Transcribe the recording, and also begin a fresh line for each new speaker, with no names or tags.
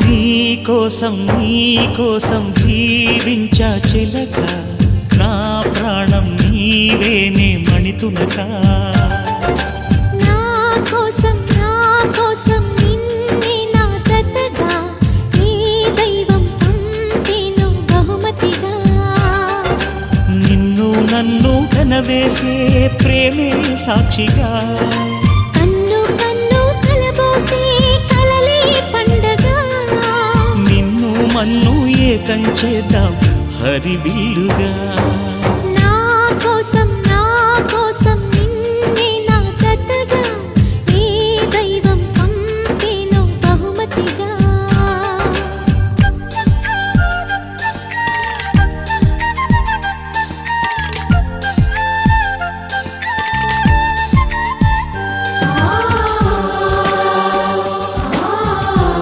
నీకోసం జీవించా చిలక, నా ప్రాణం నీవేనే మణితునక.
నా కోసం నిన్నే నా జతగా, నీ దైవం పంపేను బహుమతిగా.
నిన్ను నన్ను కనవేసే ప్రేమే సాక్షిగా,
కన్ను కన్ను కలబోసే కలలే పండగ.
నిన్ను మన్ను ఏకం చేద్దాం హరివిల్లుగా.